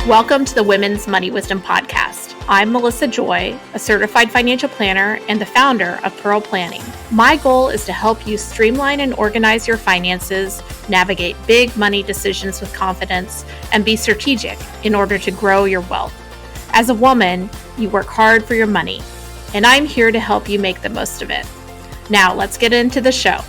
Welcome to the Women's Money Wisdom Podcast. I'm Melissa Joy, a certified financial planner and the founder of Pearl Planning. My goal is to help you streamline and organize your finances, navigate big money decisions with confidence, and be strategic in order to grow your wealth. As a woman, you work hard for your money, and I'm here to help you make the most of it. Now, let's get into the show.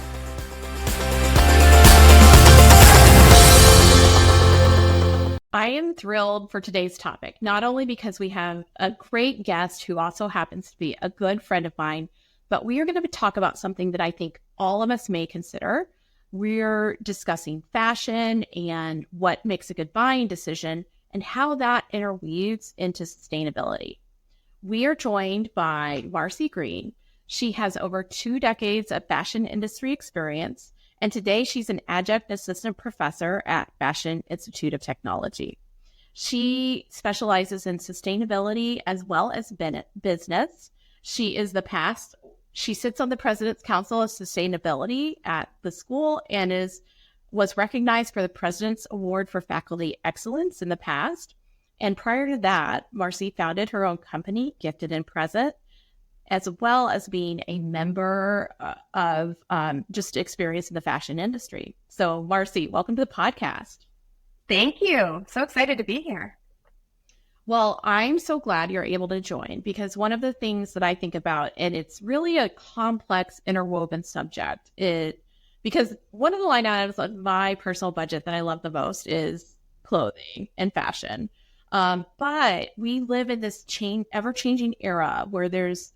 I am thrilled for today's topic, not only because we have a great guest who also happens to be a good friend of mine, but we are going to talk about something that I think all of us may consider. We're discussing fashion and what makes a good buying decision and how that interweaves into sustainability. We are joined by Marcie Greene. She has over 2 decades of fashion industry experience, and today she's an adjunct assistant professor at Fashion Institute of Technology. She specializes in sustainability as well as business. She sits on the President's Council of Sustainability at the school and was recognized for the President's Award for Faculty Excellence in the past. And prior to that, Marcie founded her own company, Gifted and Present, as well as being a member of just experience in the fashion industry. So Marcie, welcome to the podcast. Thank you. So excited to be here. Well, I'm so glad you're able to join because one of the things that I think about, and it's really a complex interwoven subject, because one of the line items on my personal budget that I love the most is clothing and fashion. But we live in this ever-changing era where there's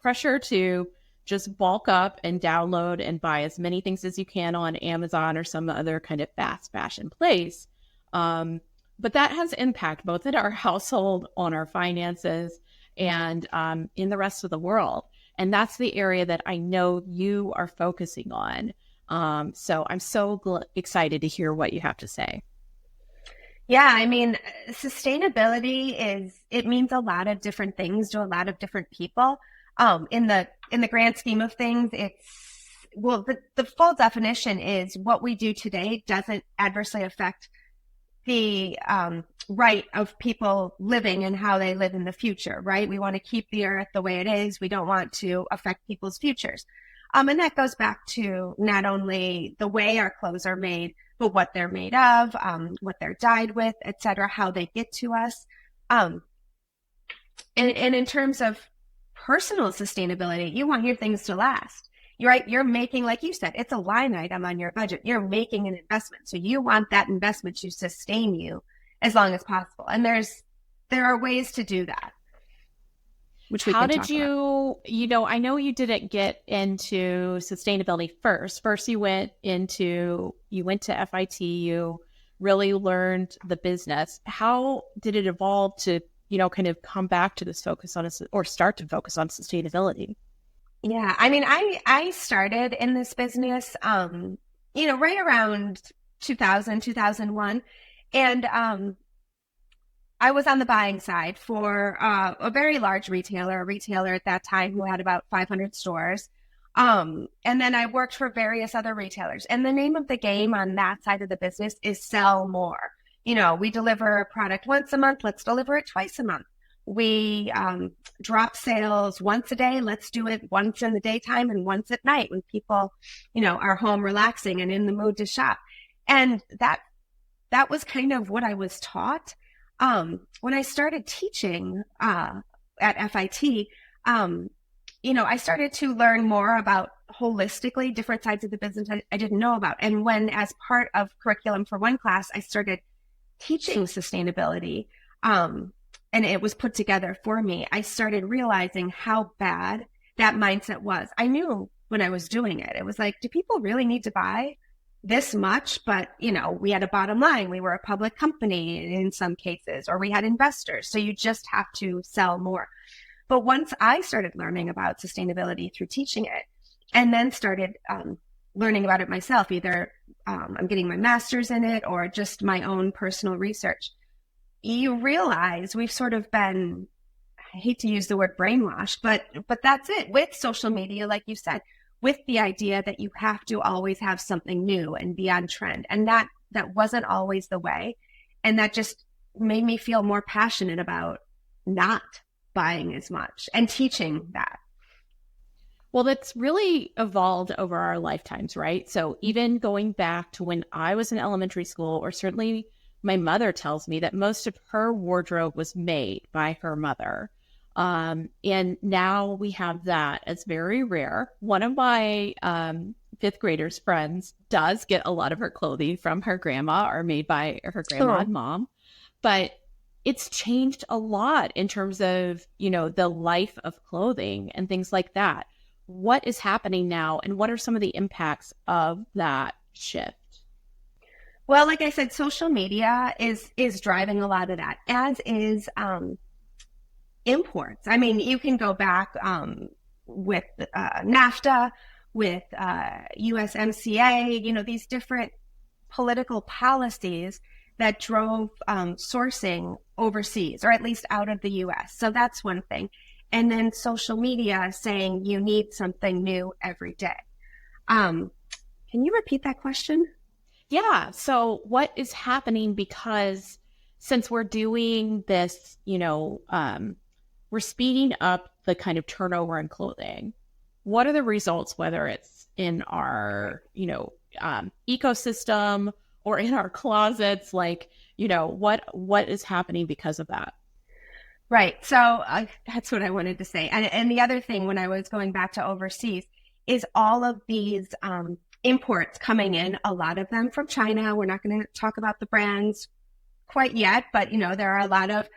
pressure to just bulk up and download and buy as many things as you can on Amazon or some other kind of fast fashion place. But that has impact both in our household, on our finances, and in the rest of the world. And that's the area that I know you are focusing on. So I'm so excited to hear what you have to say. Yeah, I mean, sustainability it means a lot of different things to a lot of different people. In the grand scheme of things, the full definition is what we do today doesn't adversely affect the right of people living and how they live in the future, right? We want to keep the earth the way it is. We don't want to affect people's futures. And that goes back to not only the way our clothes are made, but what they're made of, what they're dyed with, et cetera, how they get to us. And in terms of personal sustainability, you want your things to last. You're making, like you said, it's a line item on your budget. You're making an investment. So you want that investment to sustain you as long as possible. And there are ways to do that. How did you, I know you didn't get into sustainability first. First, you went to FIT, you really learned the business. How did it evolve to, kind of come back to this focus on, or start to focus on sustainability? Yeah, I mean, I started in this business, right around 2000, 2001. And, I was on the buying side for a very large retailer, a retailer at that time who had about 500 stores. And then I worked for various other retailers. And the name of the game on that side of the business is sell more. We deliver a product once a month. Let's deliver it twice a month. We drop sales once a day. Let's do it once in the daytime and once at night when people, are home relaxing and in the mood to shop. And that was kind of what I was taught. When I started teaching at FIT, I started to learn more about holistically different sides of the business I didn't know about. And when, as part of curriculum for one class, I started teaching sustainability, and it was put together for me, I started realizing how bad that mindset was. I knew when I was doing it, it was like, do people really need to buy this much? But, we had a bottom line. We were a public company in some cases, or we had investors. So you just have to sell more. But once I started learning about sustainability through teaching it, and then started learning about it myself, either I'm getting my master's in it or just my own personal research, you realize we've sort of been, I hate to use the word brainwashed, but that's it. With social media, like you said, with the idea that you have to always have something new and be on trend. And that wasn't always the way. And that just made me feel more passionate about not buying as much and teaching that. Well, that's really evolved over our lifetimes, right? So even going back to when I was in elementary school, or certainly my mother tells me that most of her wardrobe was made by her mother. And now we have that. It's very rare. One of my fifth graders' friends does get a lot of her clothing from her grandma or made by her grandma and mom. But it's changed a lot in terms of, the life of clothing and things like that. What is happening now, and what are some of the impacts of that shift? Well, like I said, social media is driving a lot of that, as is imports. I mean, you can go back with NAFTA, with USMCA, these different political policies that drove sourcing overseas, or at least out of the US. So that's one thing. And then social media saying you need something new every day. Can you repeat that question? Yeah. So what is happening, because since we're doing this, we're speeding up the kind of turnover in clothing. What are the results, whether it's in our, ecosystem or in our closets? Like, what is happening because of that? Right. So that's what I wanted to say. And the other thing, when I was going back to overseas, is all of these imports coming in, a lot of them from China. We're not going to talk about the brands quite yet, but, there are a lot of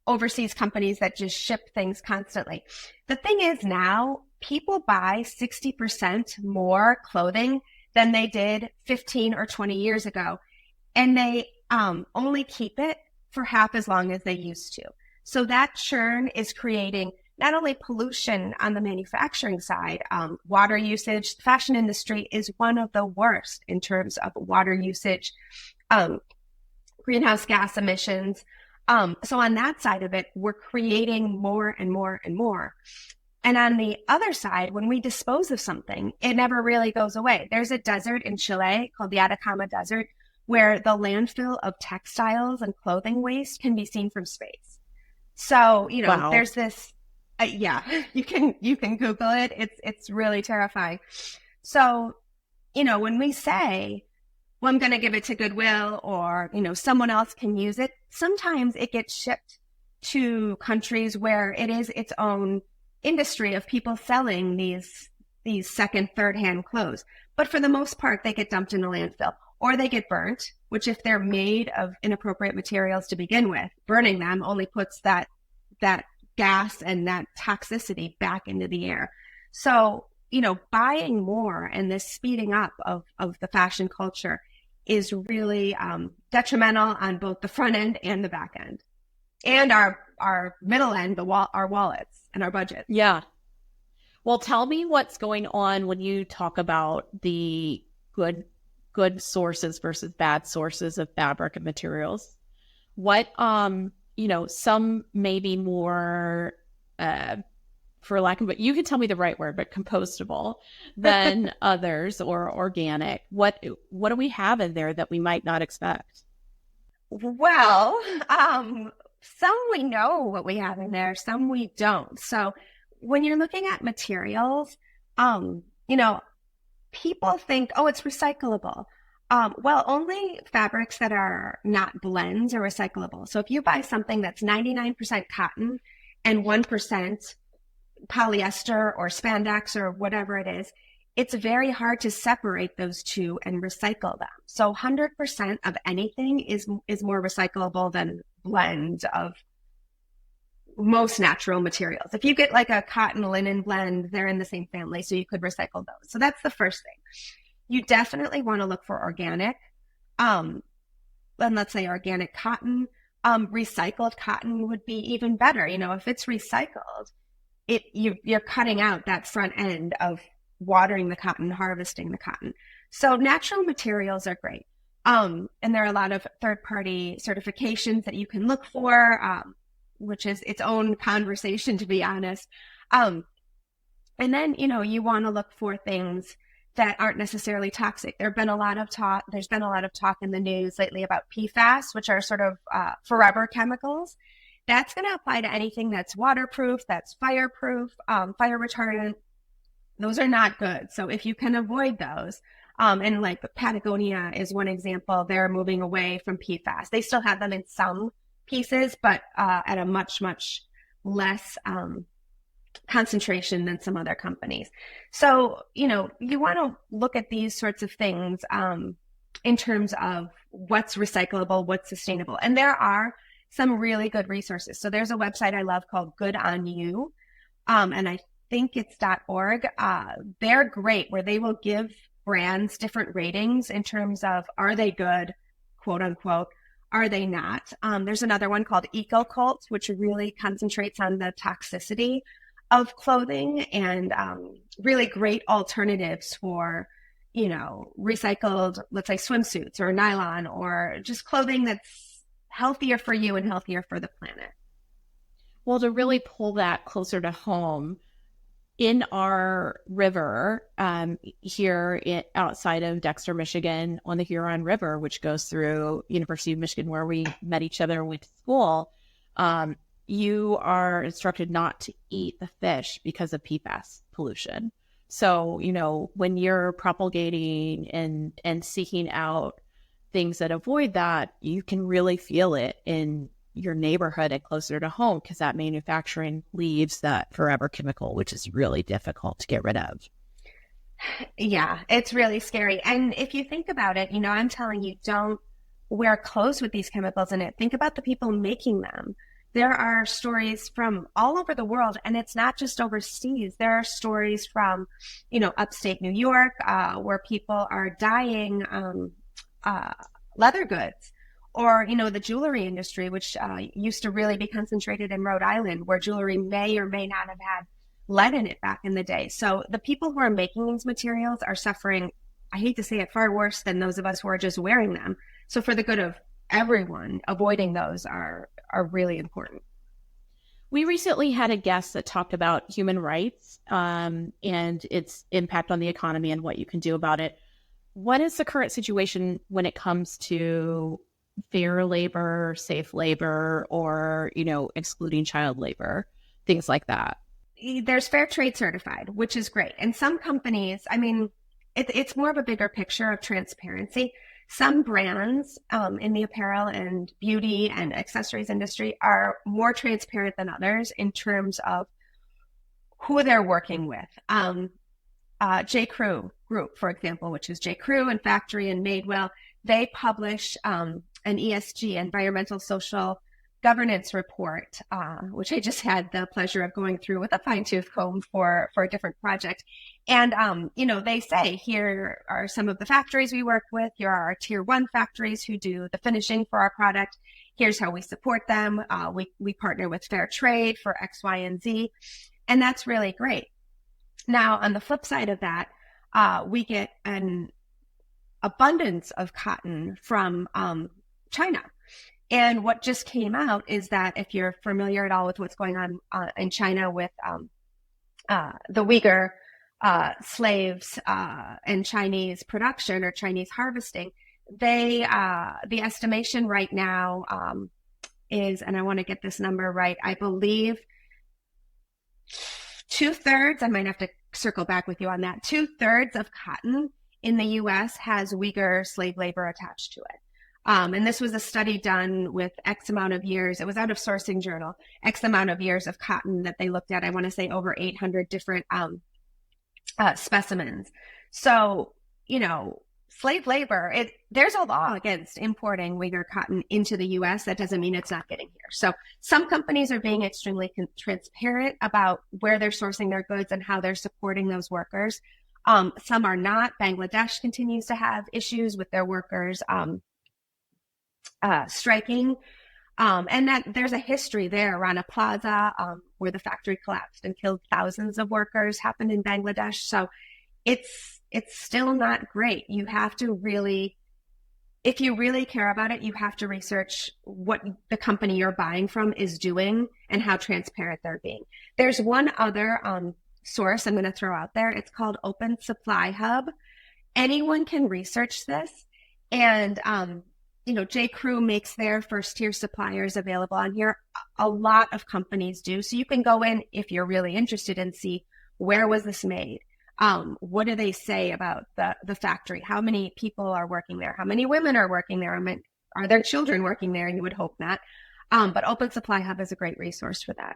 overseas companies that just ship things constantly. The thing is, now people buy 60% more clothing than they did 15 or 20 years ago. And they only keep it for half as long as they used to. So that churn is creating not only pollution on the manufacturing side, water usage. The fashion industry is one of the worst in terms of water usage, greenhouse gas emissions. So on that side of it, we're creating more and more and more. And on the other side, when we dispose of something, it never really goes away. There's a desert in Chile called the Atacama Desert, where the landfill of textiles and clothing waste can be seen from space. So, Wow. There's this, yeah, you can Google it. It's really terrifying. So, when we say, well, I'm going to give it to Goodwill, or, someone else can use it, sometimes it gets shipped to countries where it is its own industry of people selling these second, third hand clothes. But for the most part, they get dumped in a landfill. Or they get burnt, which, if they're made of inappropriate materials to begin with, burning them only puts that gas and that toxicity back into the air. So, buying more and this speeding up of the fashion culture is really detrimental on both the front end and the back end, and our middle end, our wallets and our budget. Yeah. Well, tell me what's going on when you talk about the good sources versus bad sources of fabric and materials. What, some may be more, for lack of, but you can tell me the right word, but compostable than others, or organic. What do we have in there that we might not expect? Well, some we know what we have in there, some we don't. So when you're looking at materials, people think, oh, it's recyclable. Well, only fabrics that are not blends are recyclable. So if you buy something that's 99% cotton and 1% polyester or spandex or whatever it is, it's very hard to separate those two and recycle them. So 100% of anything is more recyclable than blend of most natural materials. If you get like a cotton linen blend, they're in the same family, so you could recycle those. So that's the first thing. You definitely want to look for organic, and let's say organic cotton. Recycled cotton would be even better. If it's recycled, you're cutting out that front end of watering the cotton, harvesting the cotton. So natural materials are great. And there are a lot of third-party certifications that you can look for, which is its own conversation, to be honest. And then, you want to look for things that aren't necessarily toxic. There's been a lot of talk in the news lately about PFAS, which are sort of forever chemicals. That's going to apply to anything that's waterproof, that's fireproof, fire retardant. Those are not good. So if you can avoid those, and like Patagonia is one example, they're moving away from PFAS. They still have them in some pieces, but at a much, much less concentration than some other companies. So, you want to look at these sorts of things in terms of what's recyclable, what's sustainable. And there are some really good resources. So there's a website I love called Good On You, and I think it's .org. They're great, where they will give brands different ratings in terms of, are they good, quote unquote, are they not? There's another one called Eco Cult, which really concentrates on the toxicity of clothing, and really great alternatives for, recycled, let's say, swimsuits or nylon, or just clothing that's healthier for you and healthier for the planet. Well, to really pull that closer to home, in our river here outside of Dexter, Michigan, on the Huron River, which goes through University of Michigan, where we met each other and went to school, you are instructed not to eat the fish because of PFAS pollution. So, when you're propagating and seeking out things that avoid that, you can really feel it in your neighborhood and closer to home, because that manufacturing leaves that forever chemical, which is really difficult to get rid of. Yeah, it's really scary. And if you think about it, I'm telling you, don't wear clothes with these chemicals in it. Think about the people making them. There are stories from all over the world, and it's not just overseas. There are stories from, upstate New York, where people are dyeing leather goods, or, the jewelry industry, which used to really be concentrated in Rhode Island, where jewelry may or may not have had lead in it back in the day. So the people who are making these materials are suffering, I hate to say it, far worse than those of us who are just wearing them. So for the good of everyone, avoiding those are really important. We recently had a guest that talked about human rights and its impact on the economy and what you can do about it. What is the current situation when it comes to fair labor, safe labor, or, excluding child labor, things like that? There's fair trade certified, which is great. And some companies, it's more of a bigger picture of transparency. Some brands in the apparel and beauty and accessories industry are more transparent than others in terms of who they're working with. J. Crew Group, for example, which is J. Crew and Factory and Madewell, they publish an ESG, environmental social governance report, which I just had the pleasure of going through with a fine-tooth comb for a different project. And, they say, here are some of the factories we work with. Here are our tier 1 factories who do the finishing for our product. Here's how we support them. We partner with Fair Trade for X, Y, and Z. And that's really great. Now, on the flip side of that, we get an abundance of cotton from China. And what just came out is that, if you're familiar at all with what's going on in China with the Uyghur slaves and Chinese production or Chinese harvesting, the estimation right now is, and I want to get this number right, I believe 2/3, I might have to circle back with you on that, 2/3 of cotton in the U.S. has Uyghur slave labor attached to it. And this was a study done with X amount of years. It was out of Sourcing Journal, X amount of years of cotton that they looked at. I want to say over 800 different specimens. So, slave labor, there's a law against importing Uyghur cotton into the U.S. That doesn't mean it's not getting here. So some companies are being extremely transparent about where they're sourcing their goods and how they're supporting those workers. Some are not. Bangladesh continues to have issues with their workers striking. And that there's a history there. Rana Plaza, where the factory collapsed and killed thousands of workers, happened in Bangladesh. So it's still not great. You have to really, if you really care about it, you have to research what the company you're buying from is doing and how transparent they're being. There's one other source I'm going to throw out there. It's called Open Supply Hub. Anyone can research this. And, J. Crew makes their first tier suppliers available on here. A lot of companies do. So you can go in if you're really interested and see, where was this made? What do they say about the factory? How many people are working there? How many women are working there? Are there children working there? You would hope not. But Open Supply Hub is a great resource for that.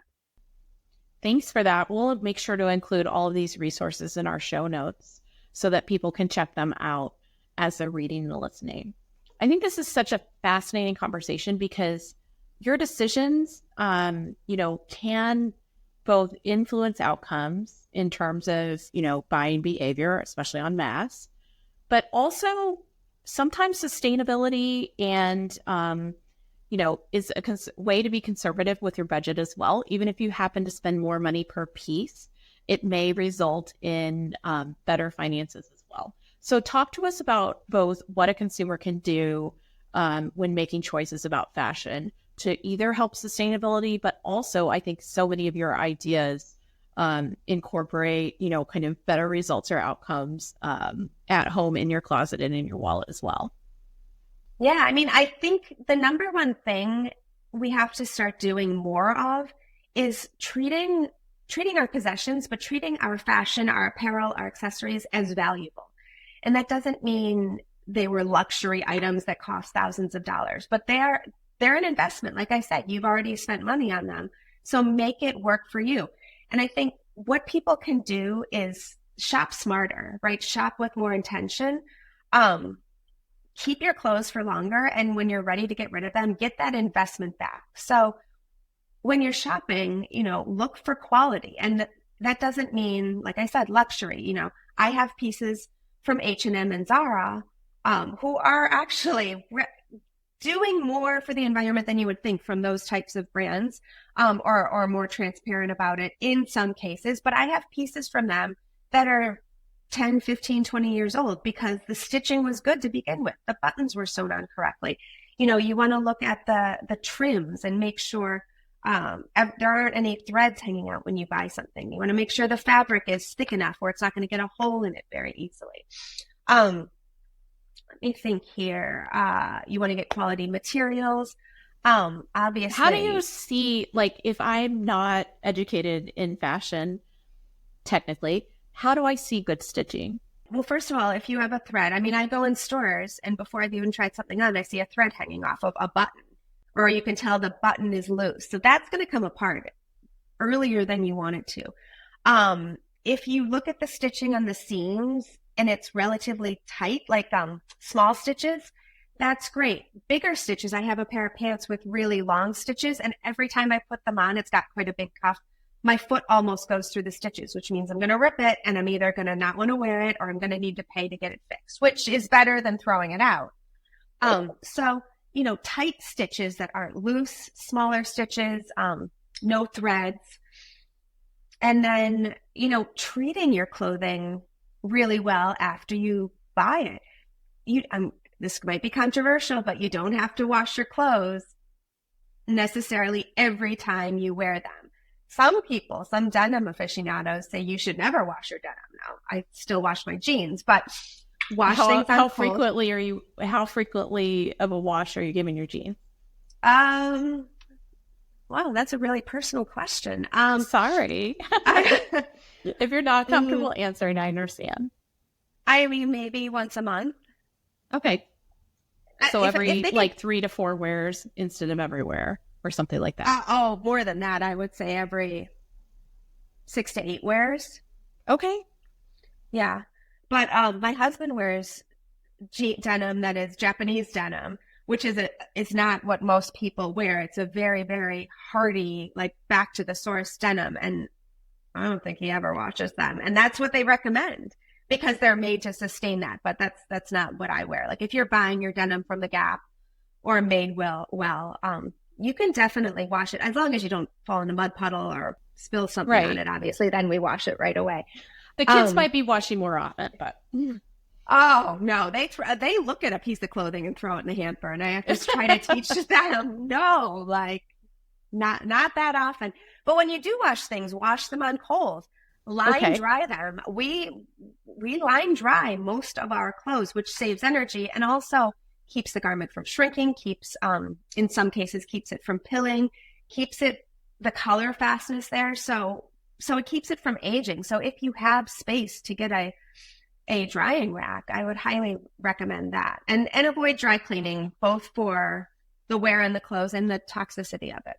Thanks for that. We'll make sure to include all of these resources in our show notes so that people can check them out as they're reading and listening. I think this is such a fascinating conversation because your decisions, can both influence outcomes in terms of, buying behavior, especially on mass, but also sometimes sustainability and, is a way to be conservative with your budget as well. Even if you happen to spend more money per piece, it may result in better finances as well. So talk to us about both what a consumer can do when making choices about fashion to either help sustainability, but also I think so many of your ideas incorporate, kind of better results or outcomes at home, in your closet, and in your wallet as well. Yeah, I think the number one thing we have to start doing more of is treating our possessions, but treating our fashion, our apparel, our accessories as valuable. And that doesn't mean they were luxury items that cost thousands of dollars, but they're an investment. Like I said, you've already spent money on them. So make it work for you. And I think what people can do is shop smarter, right? Shop with more intention. Keep your clothes for longer. And when you're ready to get rid of them, get that investment back. So when you're shopping, look for quality. And that doesn't mean, like I said, luxury. I have pieces from H&M and Zara who are actually doing more for the environment than you would think from those types of brands, or more transparent about it in some cases. But I have pieces from them that are 10, 15, 20 years old because the stitching was good to begin with. The buttons were sewn on correctly. You want to look at the trims and make sure there aren't any threads hanging out when you buy something. You want to make sure the fabric is thick enough where it's not going to get a hole in it very easily. Let me think here. You want to get quality materials. Obviously. How do you see, if I'm not educated in fashion, technically, how do I see good stitching? Well, first of all, if you have a thread, I go in stores and before I've even tried something on, I see a thread hanging off of a button, or you can tell the button is loose. So that's going to come apart earlier than you want it to. If you look at the stitching on the seams and it's relatively tight, like small stitches, that's great. Bigger stitches, I have a pair of pants with really long stitches, and every time I put them on, it's got quite a big cuff. My foot almost goes through the stitches, which means I'm going to rip it and I'm either going to not want to wear it or I'm going to need to pay to get it fixed, which is better than throwing it out. So, tight stitches that aren't loose, smaller stitches, no threads. And then, treating your clothing really well after you buy it. This might be controversial, but you don't have to wash your clothes necessarily every time you wear them. Some denim aficionados say you should never wash your denim. Now, I still wash my jeans, but wash things on how frequently of a wash are you giving your jeans? Wow, that's a really personal question. Sorry. If you're not comfortable answering, I understand. Maybe once a month. Okay. So every 3 to 4 wears instead of every wear. Or something like that. More than that. I would say every 6 to 8 wears. Okay. Yeah. But my husband wears denim that is Japanese denim, which is not what most people wear. It's a very, very hardy, back to the source denim. And I don't think he ever washes them. And that's what they recommend because they're made to sustain that. But that's not what I wear. If you're buying your denim from the Gap or Made well, you can definitely wash it as long as you don't fall in a mud puddle or spill something on it. Obviously, then we wash it right away. The kids might be washing more often, but oh no, they look at a piece of clothing and throw it in the hamper, and I have to try to teach them not that often. But when you do wash things, wash them on cold. line Okay. dry them. We line dry most of our clothes, which saves energy and also keeps the garment from shrinking, keeps in some cases keeps it from pilling, keeps it the color fastness there. So it keeps it from aging. So if you have space to get a drying rack, I would highly recommend that. And avoid dry cleaning, both for the wear and the clothes and the toxicity of it.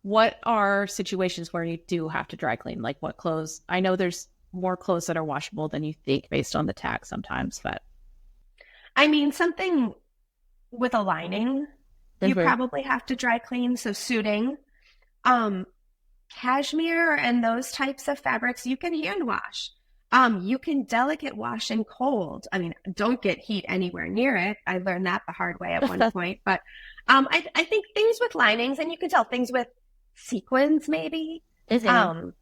What are situations where you do have to dry clean? Like what clothes? I know there's more clothes that are washable than you think based on the tag sometimes, but I mean, something with a lining, you Mhm. probably have to dry clean. So suiting, um, cashmere and those types of fabrics, you can hand wash. You can delicate wash in cold. I mean, don't get heat anywhere near it. I learned that the hard way at one point. But I think things with linings, and you can tell things with sequins, maybe. Mhm. Um,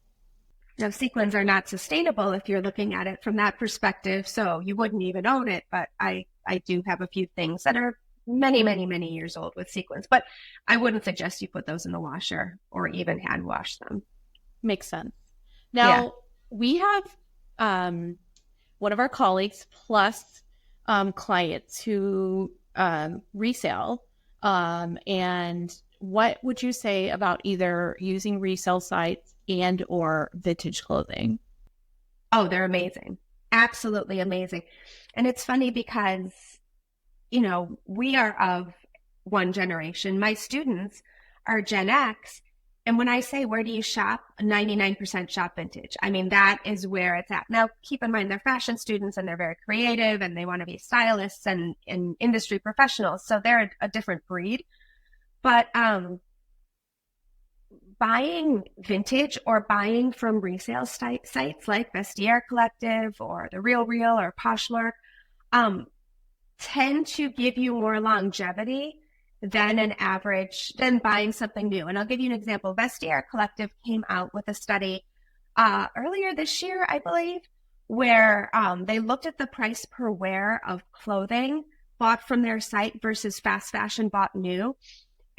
Now, sequins are not sustainable if you're looking at it from that perspective, so you wouldn't even own it. But I do have a few things that are many, many, many years old with sequins. But I wouldn't suggest you put those in the washer or even hand wash them. Makes sense. Yeah. Now, we have one of our colleagues plus clients who resell. And what would you say about either using resale sites and or vintage clothing? Oh, they're amazing. Absolutely amazing. And it's funny because, we are of one generation. My students are Gen X. And when I say, where do you shop? 99% shop vintage. I mean, that is where it's at. Now, keep in mind, they're fashion students and they're very creative and they want to be stylists and industry professionals. So they're a different breed. But buying vintage or buying from resale sites like Vestiaire Collective or The Real Real or Poshmark um, tend to give you more longevity than buying something new. And I'll give you an example. Vestiaire Collective came out with a study earlier this year, I believe, where they looked at the price per wear of clothing bought from their site versus fast fashion bought new.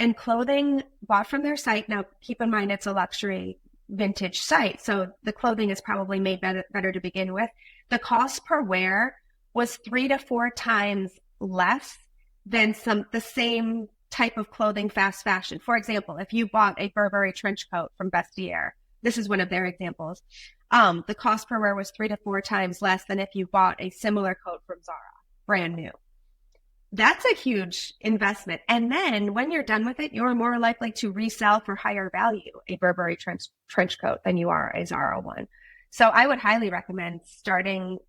And clothing bought from their site, now keep in mind it's a luxury vintage site, so the clothing is probably made better to begin with. The cost per wear was 3 to 4 times less than the same type of clothing fast fashion. For example, if you bought a Burberry trench coat from Vestiaire, this is one of their examples. The cost per wear was 3 to 4 times less than if you bought a similar coat from Zara, brand new. That's a huge investment. And then when you're done with it, you're more likely to resell for higher value a Burberry trench coat than you are a Zara one. So I would highly recommend starting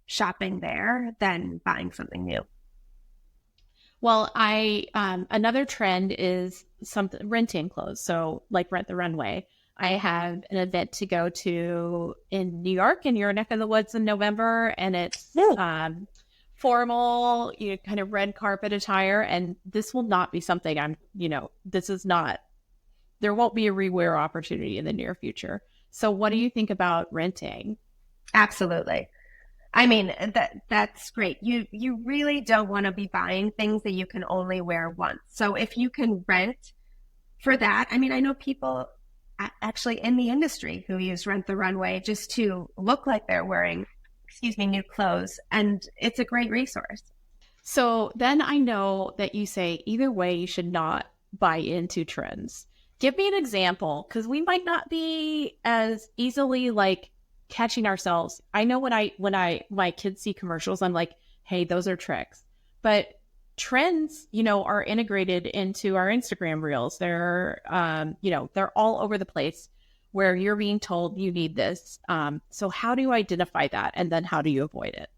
shopping there than buying something new. Well, I another trend is something renting clothes. So like Rent the Runway. I have an event to go to in New York in your neck of the woods in November, and it's formal, kind of red carpet attire. And this will not be something this is not, there won't be a rewear opportunity in the near future. So what do you think about renting? Absolutely. I mean, that's great. You really don't want to be buying things that you can only wear once. So if you can rent for that, I mean, I know people actually in the industry who use Rent the Runway just to look like they're wearing, new clothes, and it's a great resource. So then I know that you say either way you should not buy into trends. Give me an example, because we might not be as easily like catching ourselves. I know when my kids see commercials, I'm like, hey, those are tricks. But trends, are integrated into our Instagram reels. They're they're all over the place where you're being told you need this. So how do you identify that? And then how do you avoid it?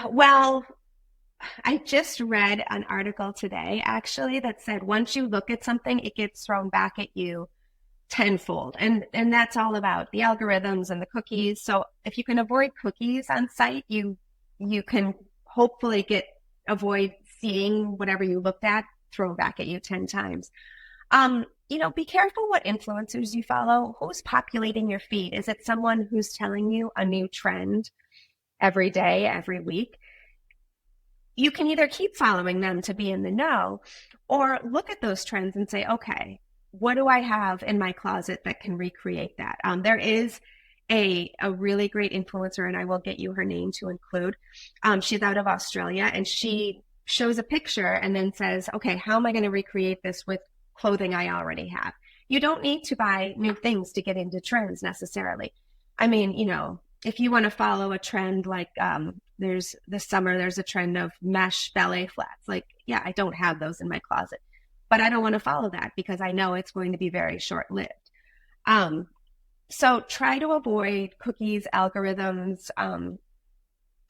Well, I just read an article today actually that said once you look at something, it gets thrown back at you tenfold. And that's all about the algorithms and the cookies. So if you can avoid cookies on site, you can hopefully avoid seeing whatever you looked at thrown back at you 10 times. Be careful what influencers you follow. Who's populating your feed? Is it someone who's telling you a new trend every day, every week? You can either keep following them to be in the know or look at those trends and say, okay, what do I have in my closet that can recreate that? There is a really great influencer, and I will get you her name to include. She's out of Australia, and she shows a picture and then says, okay, how am I going to recreate this with clothing I already have? You don't need to buy new things to get into trends necessarily. I mean, if you want to follow a trend, like there's this summer, there's a trend of mesh ballet flats. Like, yeah, I don't have those in my closet, but I don't want to follow that because I know it's going to be very short-lived. So try to avoid cookies, algorithms, and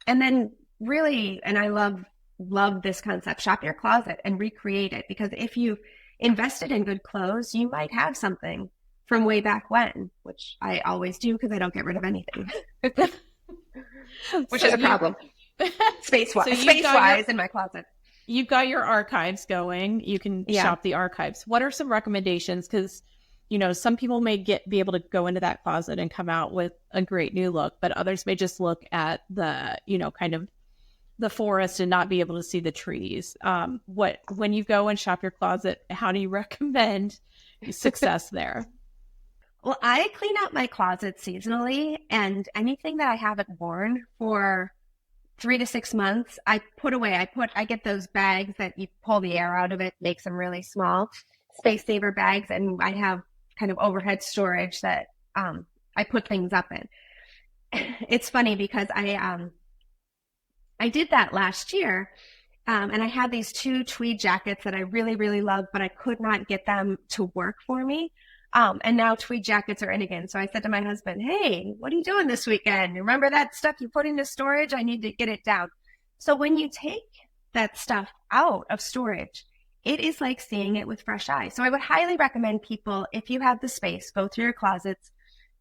then really, and I love this concept, shop your closet and recreate it, because if you've invested in good clothes, you might have something from way back when, which I always do because I don't get rid of anything, which is a problem space-wise in my closet. You've got your archives going. You can shop the archives. What are some recommendations? Because some people may be able to go into that closet and come out with a great new look, but others may just look at the, kind of the forest and not be able to see the trees. When you go and shop your closet, how do you recommend success there? Well, I clean out my closet seasonally, and anything that I haven't worn for 3 to 6 months, I put away. I get those bags that you pull the air out of it, makes them really small, space saver bags, and I have kind of overhead storage that I put things up in. It's funny because I did that last year, and I had these 2 tweed jackets that I really, really loved, but I could not get them to work for me. And now tweed jackets are in again. So I said to my husband, hey, what are you doing this weekend? Remember that stuff you put into storage? I need to get it down. So when you take that stuff out of storage, it is like seeing it with fresh eyes. So I would highly recommend people, if you have the space, go through your closets,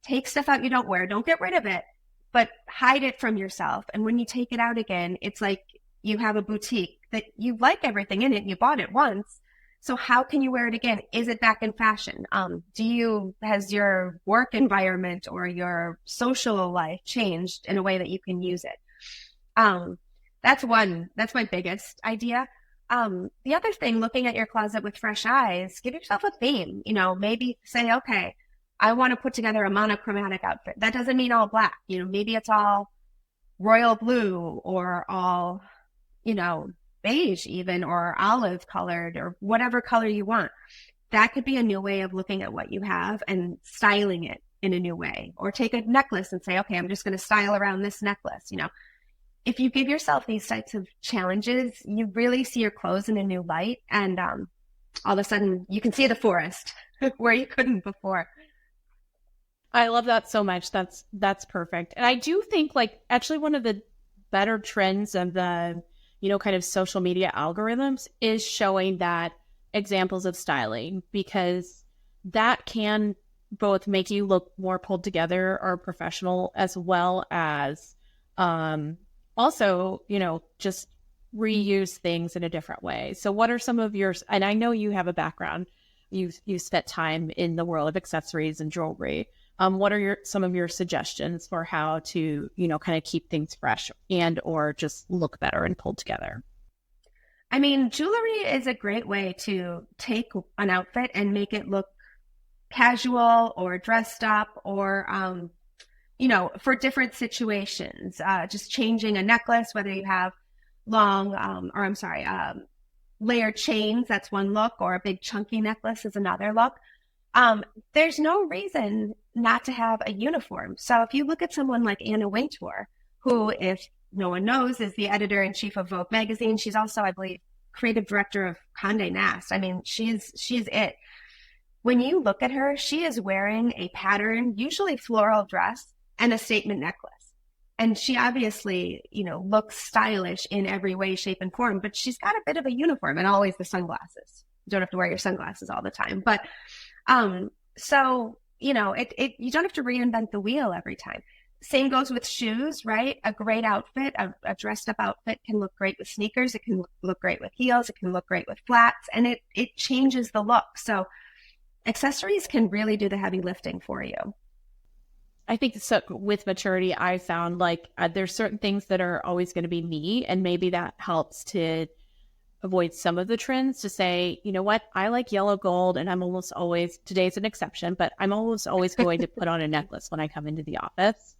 take stuff out you don't wear, don't get rid of it, but hide it from yourself. And when you take it out again, it's like you have a boutique that you like everything in it and you bought it once. So how can you wear it again? Is it back in fashion? Has your work environment or your social life changed in a way that you can use it? That's my biggest idea. The other thing, looking at your closet with fresh eyes, give yourself a theme, maybe say, okay, I want to put together a monochromatic outfit. That doesn't mean all black, maybe it's all royal blue or all, beige even, or olive colored, or whatever color you want. That could be a new way of looking at what you have and styling it in a new way. Or take a necklace and say, okay, I'm just going to style around this necklace. If you give yourself these types of challenges, you really see your clothes in a new light, and all of a sudden you can see the forest where you couldn't before. I love that so much. That's perfect. And I do think, actually one of the better trends of the kind of social media algorithms is showing that examples of styling, because that can both make you look more pulled together or professional, as well as also, just reuse things in a different way. So what are some of yours? And I know you have a background, you spent time in the world of accessories and jewelry. What are some of your suggestions for how to, kind of keep things fresh and or just look better and pulled together? I mean, jewelry is a great way to take an outfit and make it look casual or dressed up, or, for different situations. Just changing a necklace, whether you have layered chains, that's one look, or a big chunky necklace is another look. There's no reason not to have a uniform. So if you look at someone like Anna Wintour, who, if no one knows, is the editor-in-chief of Vogue magazine. She's also, I believe, creative director of Condé Nast. I mean, she's it. When you look at her, she is wearing a pattern, usually floral dress, and a statement necklace. And she obviously, looks stylish in every way, shape, and form, but she's got a bit of a uniform, and always the sunglasses. You don't have to wear your sunglasses all the time. But so, you don't have to reinvent the wheel every time. Same goes with shoes, right? A great outfit, a dressed up outfit can look great with sneakers. It can look great with heels. It can look great with flats, and it changes the look. So accessories can really do the heavy lifting for you. I think so, with maturity, I found there's certain things that are always going to be me, and maybe that helps to avoid some of the trends to say, you know what, I like yellow gold and I'm almost always, today's an exception, but I'm almost always going to put on a necklace when I come into the office.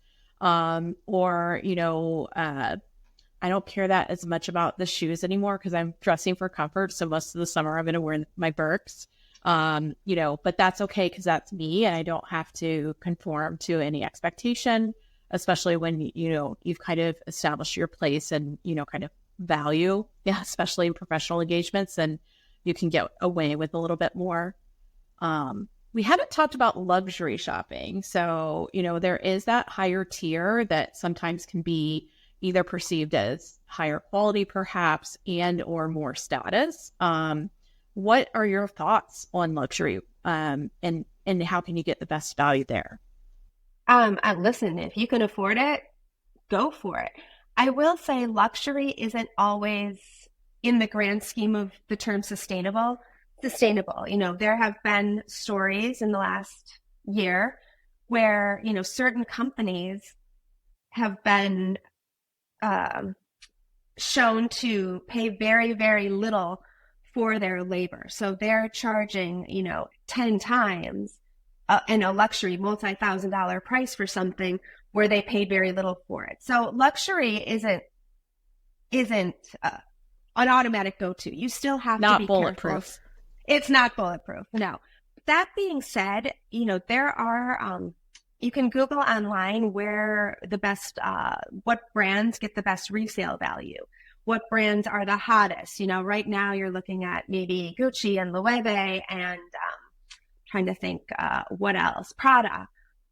I don't care that as much about the shoes anymore because I'm dressing for comfort. So most of the summer I'm going to wear my Birks, but that's okay because that's me and I don't have to conform to any expectation, especially when, you've kind of established your place and, kind of value, especially in professional engagements, and you can get away with a little bit more. We haven't talked about luxury shopping. So, there is that higher tier that sometimes can be either perceived as higher quality, perhaps, and or more status. What are your thoughts on luxury, and how can you get the best value there? Listen, if you can afford it, go for it. I will say luxury isn't always, in the grand scheme of the term, sustainable. There have been stories in the last year where, certain companies have been shown to pay very, very little for their labor. So they're charging, 10 times in a luxury multi-$1,000 price for something where they paid very little for it. So luxury isn't an automatic go-to. You still have to be bulletproof. Careful. It's not bulletproof. No. That being said, there are, you can Google online where the best, what brands get the best resale value. What brands are the hottest? Right now you're looking at maybe Gucci and Loewe and trying to think what else. Prada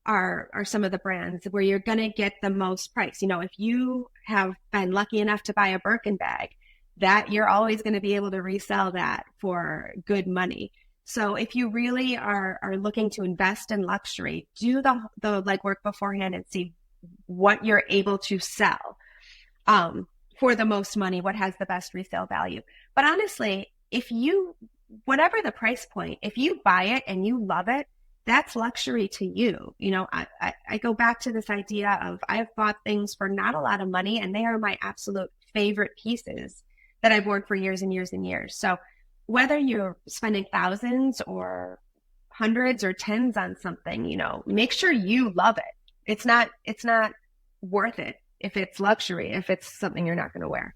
are some of the brands where you're going to get the most price. If you have been lucky enough to buy a Birkin bag, that you're always going to be able to resell that for good money. So if you really are looking to invest in luxury, do the legwork beforehand and see what you're able to sell for the most money, what has the best resale value. But honestly, whatever the price point, if you buy it and you love it, that's luxury to you. I go back to this idea of I've bought things for not a lot of money and they are my absolute favorite pieces that I've worn for years and years and years. So whether you're spending thousands or hundreds or tens on something, make sure you love it. It's not worth it if it's luxury, if it's something you're not going to wear.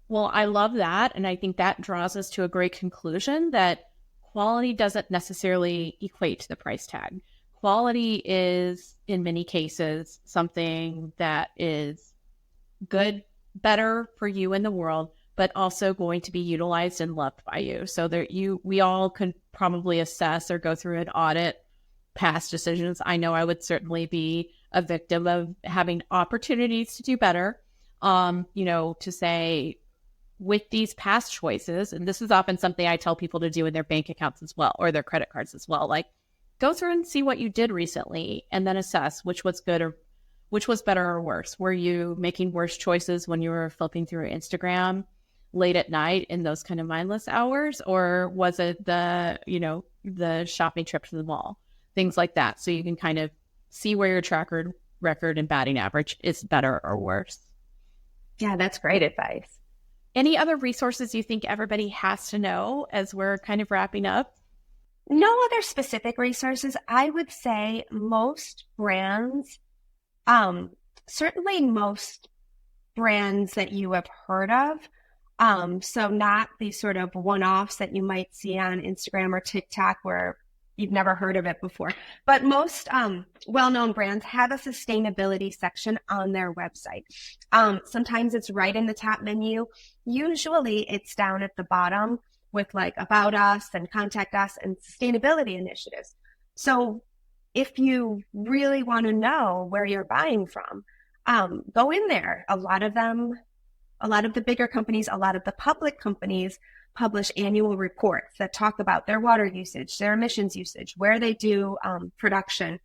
Well, I love that. And I think that draws us to a great conclusion that quality doesn't necessarily equate to the price tag. Quality is, in many cases, something that is good, better for you in the world, but also going to be utilized and loved by you. So we all can probably assess or go through an audit past decisions. I know I would certainly be a victim of having opportunities to do better, to say with these past choices, and this is often something I tell people to do in their bank accounts as well, or their credit cards as well, like go through and see what you did recently and then assess which was good or which was better or worse. Were you making worse choices when you were flipping through Instagram late at night in those kind of mindless hours? Or was it the shopping trip to the mall? Things like that. So you can kind of see where your track record and batting average is better or worse. Yeah, that's great advice. Any other resources you think everybody has to know as we're kind of wrapping up? No other specific resources. I would say most brands, certainly most brands that you have heard of. So not these sort of one-offs that you might see on Instagram or TikTok where you've never heard of it before. But most well-known brands have a sustainability section on their website. Sometimes it's right in the top menu. Usually it's down at the bottom with like about us and contact us and sustainability initiatives. So if you really want to know where you're buying from, go in there. A lot of the bigger companies, a lot of the public companies publish annual reports that talk about their water usage, their emissions usage, where they do production,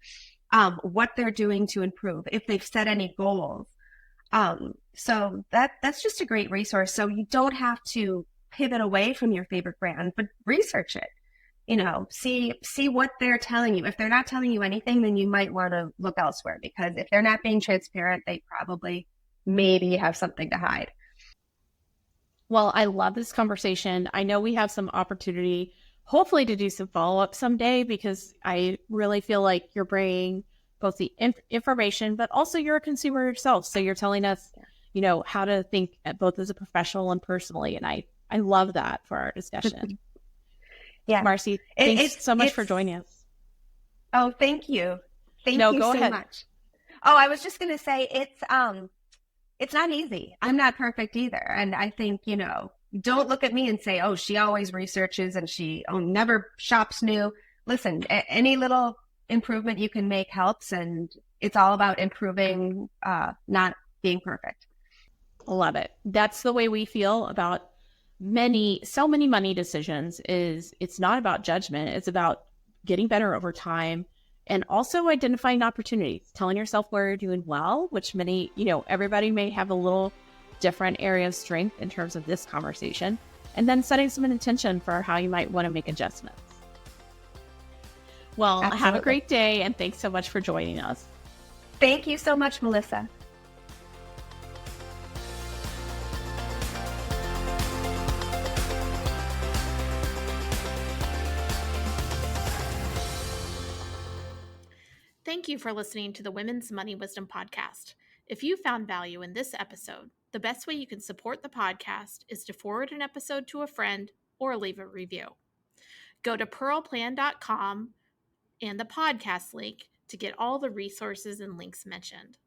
what they're doing to improve, if they've set any goals. So that's just a great resource. So you don't have to pivot away from your favorite brand, but research it. See what they're telling you. If they're not telling you anything, then you might want to look elsewhere, because if they're not being transparent, they probably maybe have something to hide. Well, I love this conversation. I know we have some opportunity, hopefully, to do some follow up someday because I really feel like you're bringing both the information, but also you're a consumer yourself. So you're telling us, how to think both as a professional and personally. And I love that for our discussion. Yeah. Marcie, thanks so much for joining us. Oh, thank you. Thank you go so ahead. much. Oh, I was just going to say it's not easy. I'm not perfect either. And I think, don't look at me and say, oh, she always researches and she never shops new. Listen, any little improvement you can make helps. And it's all about improving, not being perfect. Love it. That's the way we feel about so many money decisions. Is it's not about judgment. It's about getting better over time and also identifying opportunities, telling yourself where you're doing well, which everybody may have a little different area of strength in terms of this conversation, and then setting some intention for how you might want to make adjustments. Well, Absolutely. Have a great day, and thanks so much for joining us. Thank you so much, Melissa. Thank you for listening to the Women's Money Wisdom Podcast. If you found value in this episode, the best way you can support the podcast is to forward an episode to a friend or leave a review. Go to pearlplan.com and the podcast link to get all the resources and links mentioned.